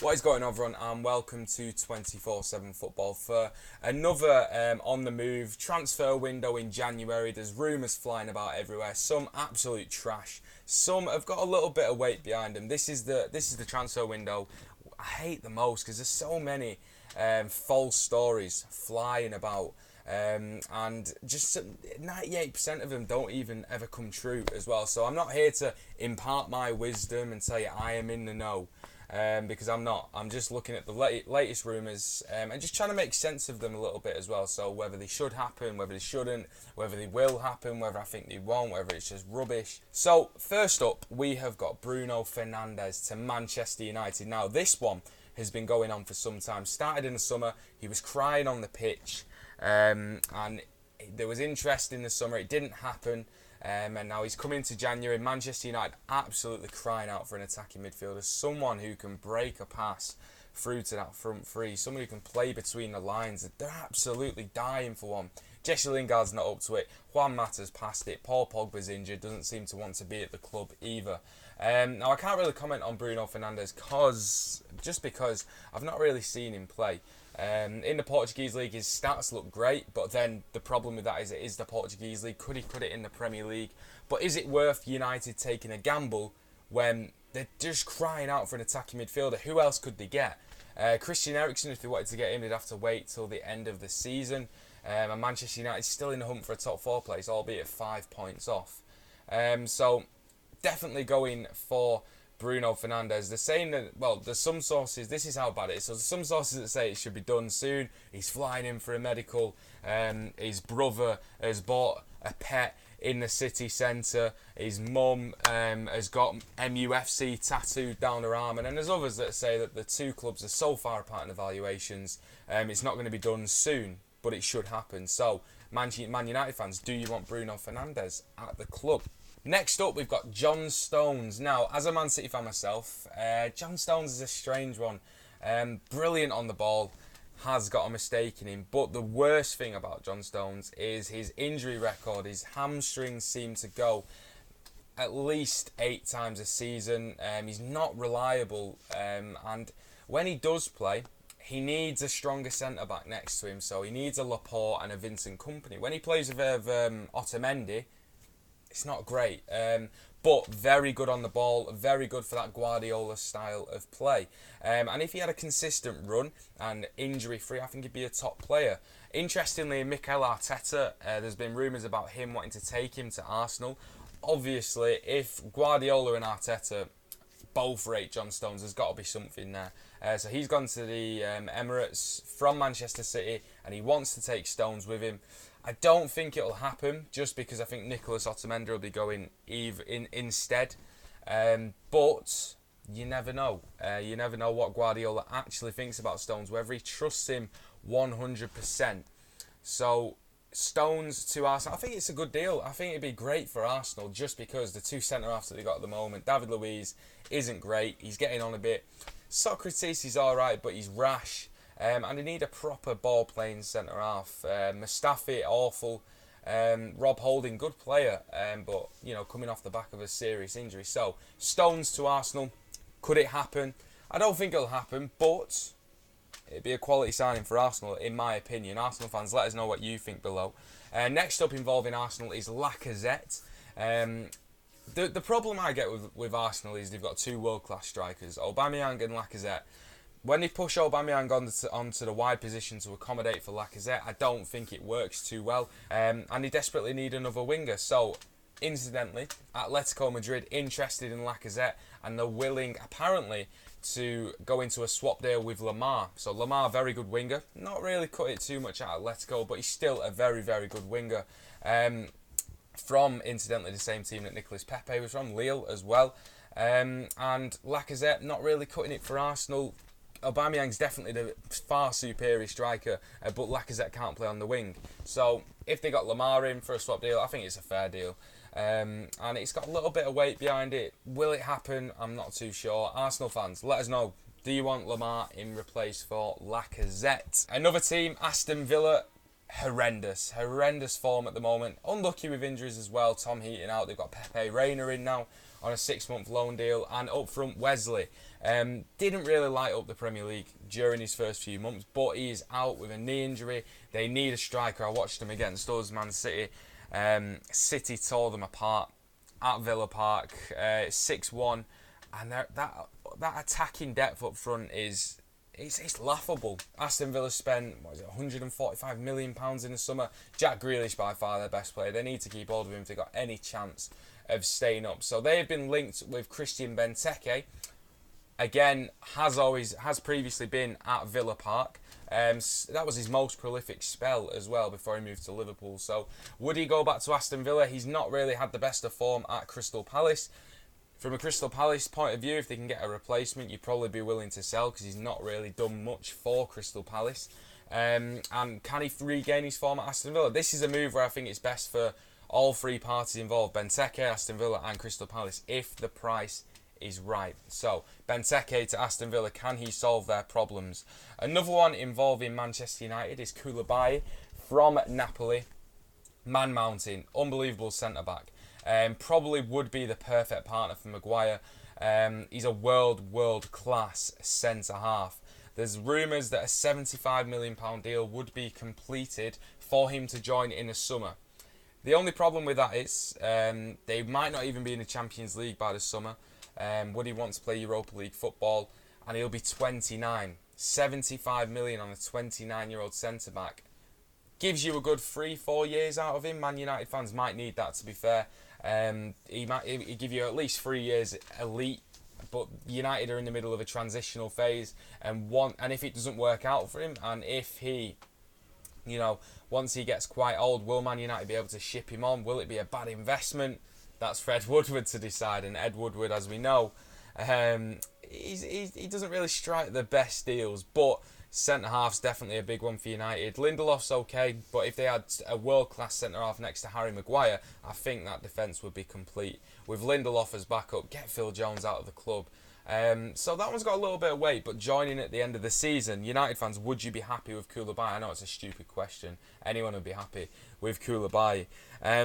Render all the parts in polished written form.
What is going on, everyone, and welcome to 24/7 Football for another on the move transfer window in January. There's rumours flying about everywhere. Some absolute trash. Some have got a little bit of weight behind them. This is the transfer window I hate the most because there's so many false stories flying about. And just 98% of them don't even ever come true as well. So I'm not here to impart my wisdom and tell you I am in the know. Because I'm not. I'm just looking at the latest rumours and just trying to make sense of them a little bit as well. So whether they should happen, whether they shouldn't, whether they will happen, whether I think they won't, whether it's just rubbish. So first up, we have got Bruno Fernandes to Manchester United. Now this one has been going on for some time. Started in the summer. He was crying on the pitch, and there was interest in the summer. It didn't happen. And now he's coming into January. Manchester United absolutely crying out for an attacking midfielder. Someone who can break a pass through to that front three. Someone who can play between the lines. They're absolutely dying for one. Jesse Lingard's not up to it. Juan Mata's passed it. Paul Pogba's injured. Doesn't seem to want to be at the club either. Now, I can't really comment on Bruno Fernandes just because I've not really seen him play. In the Portuguese League, his stats look great, but then the problem with that is it is the Portuguese League. Could he cut it in the Premier League? But is it worth United taking a gamble when they're just crying out for an attacking midfielder? Who else could they get? Christian Eriksen, if they wanted to get him, they'd have to wait till the end of the season. And Manchester United still in the hunt for a top 4 place, albeit 5 points off. So definitely going for Bruno Fernandes. They're saying that, well, there's some sources, this is how bad it is. So there's some sources that say it should be done soon. He's flying in for a medical. His brother has bought a pet in the city centre. His mum has got MUFC tattooed down her arm. And then there's others that say that the two clubs are so far apart in evaluations, it's not going to be done soon, but it should happen. So, Man United fans, do you want Bruno Fernandes at the club? Next up, we've got John Stones. Now, as a Man City fan myself, John Stones is a strange one. Brilliant on the ball, has got a mistake in him. But the worst thing about John Stones is his injury record. His hamstrings seem to go at least 8 times a season. He's not reliable. And when he does play, he needs a stronger centre-back next to him. So he needs a Laporte and a Vincent Kompany. When he plays with Otamendi, it's not great, but very good on the ball, very good for that Guardiola style of play. And if he had a consistent run and injury-free, I think he'd be a top player. Interestingly, Mikel Arteta, there's been rumours about him wanting to take him to Arsenal. Obviously, if Guardiola and Arteta both rate John Stones, there's got to be something there. So he's gone to the Emirates from Manchester City, and he wants to take Stones with him. I don't think it'll happen, just because I think Nicolas Otamendi will be going instead. But you never know. You never know what Guardiola actually thinks about Stones, whether he trusts him 100%. So Stones to Arsenal, I think it's a good deal. I think it'd be great for Arsenal, just because the two centre-halves that they've got at the moment, David Luiz isn't great. He's getting on a bit. Socrates is alright, but he's rash. And they need a proper ball-playing centre-half. Mustafi, awful. Rob Holding, good player, but coming off the back of a serious injury. So, Stones to Arsenal, could it happen? I don't think it'll happen, but it'd be a quality signing for Arsenal, in my opinion. Arsenal fans, let us know what you think below. Next up involving Arsenal is Lacazette. The problem I get with Arsenal is they've got 2 world-class strikers, Aubameyang and Lacazette. When they push Aubameyang onto the wide position to accommodate for Lacazette, I don't think it works too well. And they desperately need another winger. So, incidentally, Atletico Madrid interested in Lacazette, and they're willing, apparently, to go into a swap deal with Lamar. So, Lamar, very good winger. Not really cut it too much at Atletico, but he's still a very, very good winger. From, incidentally, the same team that Nicolas Pepe was from, Lille as well. And Lacazette, not really cutting it for Arsenal. Aubameyang's definitely the far superior striker, but Lacazette can't play on the wing. So if they got Lamar in for a swap deal, I think it's a fair deal. And it's got a little bit of weight behind it. Will it happen? I'm not too sure. Arsenal fans, let us know. Do you want Lamar in replace for Lacazette? Another team, Aston Villa, horrendous form at the moment. Unlucky with injuries as well. Tom Heaton out. They've got Pepe Reina in now on a 6-month loan deal, and up front Wesley didn't really light up the Premier League during his first few months, but he is out with a knee injury. They need a striker. I watched them against us, Man City. City tore them apart at Villa Park, 6-1, and that attacking depth up front is it's laughable. Aston Villa spent £145 million in the summer. Jack Grealish by far their best player. They need to keep hold of him if they've got any chance of staying up. So they have been linked with Christian Benteke. Again, has previously been at Villa Park. That was his most prolific spell as well before he moved to Liverpool. So would he go back to Aston Villa? He's not really had the best of form at Crystal Palace. From a Crystal Palace point of view, if they can get a replacement, you'd probably be willing to sell because he's not really done much for Crystal Palace. And can he regain his form at Aston Villa? This is a move where I think it's best for all three parties involved, Benteke, Aston Villa and Crystal Palace, if the price is right. So, Benteke to Aston Villa, can he solve their problems? Another one involving Manchester United is Koulibaly from Napoli. Man mountain, unbelievable centre-back. Probably would be the perfect partner for Maguire. He's a world-class centre-half. There's rumours that a £75 million deal would be completed for him to join in the summer. The only problem with that is they might not even be in the Champions League by the summer. Would he want to play Europa League football? And he'll be 29. 75 million on a 29-year-old centre-back. Gives you a good 3-4 years out of him. Man United fans might need that, to be fair. He'll give you at least 3 years elite, but United are in the middle of a transitional phase, and if it doesn't work out for him, and if he, once he gets quite old, will Man United be able to ship him on? Will it be a bad investment? That's for Ed Woodward to decide, and Ed Woodward, as we know, he doesn't really strike the best deals, but centre-half's definitely a big one for United. Lindelof's okay, but if they had a world-class centre-half next to Harry Maguire, I think that defence would be complete. With Lindelof as backup, get Phil Jones out of the club. So that one's got a little bit of weight, but joining at the end of the season, United fans, would you be happy with Koulibaly? I know it's a stupid question. Anyone would be happy with Koulibaly.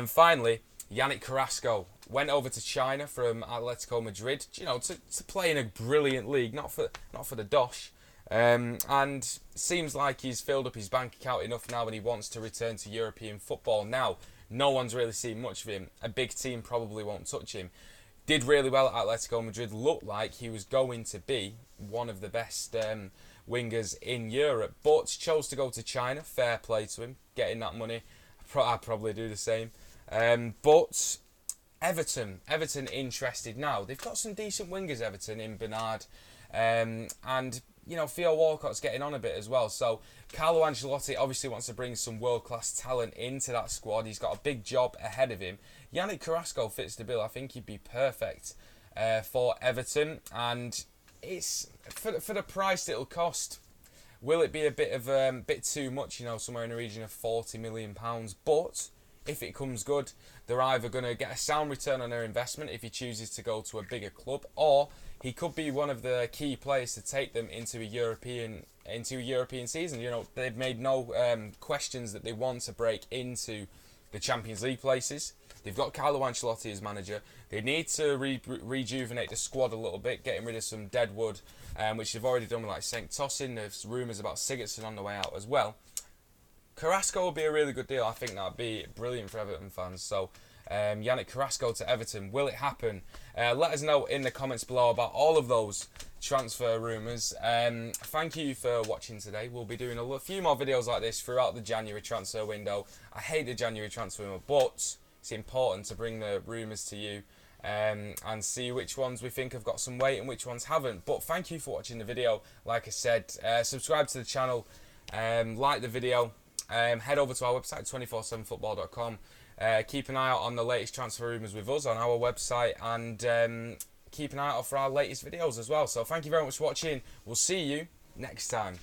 Finally, Yannick Carrasco went over to China from Atletico Madrid, to play in a brilliant league, not for the dosh. And seems like he's filled up his bank account enough now and he wants to return to European football. Now, no one's really seen much of him. A big team probably won't touch him. Did really well at Atletico Madrid. Looked like he was going to be one of the best wingers in Europe, but chose to go to China. Fair play to him, getting that money. I'd probably do the same. But Everton interested now. They've got some decent wingers, Everton, in Bernard. And Theo Walcott's getting on a bit as well. So Carlo Ancelotti obviously wants to bring some world-class talent into that squad. He's got a big job ahead of him. Yannick Carrasco fits the bill. I think he'd be perfect for Everton. And it's for the price it'll cost. Will it be a bit too much? Somewhere in the region of £40 million. But if it comes good, they're either going to get a sound return on their investment if he chooses to go to a bigger club, or he could be one of the key players to take them into a European season. They've made no questions that they want to break into the Champions League places. They've got Carlo Ancelotti as manager. They need to rejuvenate the squad a little bit, getting rid of some dead wood, which they've already done with like St. Tosin. There's rumours about Sigurdsson on the way out as well. Carrasco will be a really good deal. I think that'd be brilliant for Everton fans. So, Yannick Carrasco to Everton, will it happen? Let us know in the comments below about all of those transfer rumours. Thank you for watching today. We'll be doing a few more videos like this throughout the January transfer window. I hate the January transfer window, but it's important to bring the rumours to you and see which ones we think have got some weight and which ones haven't. But thank you for watching the video. Like I said, subscribe to the channel, like the video. Head over to our website, 247football.com. Keep an eye out on the latest transfer rumours with us on our website, and keep an eye out for our latest videos as well. So thank you very much for watching. We'll see you next time.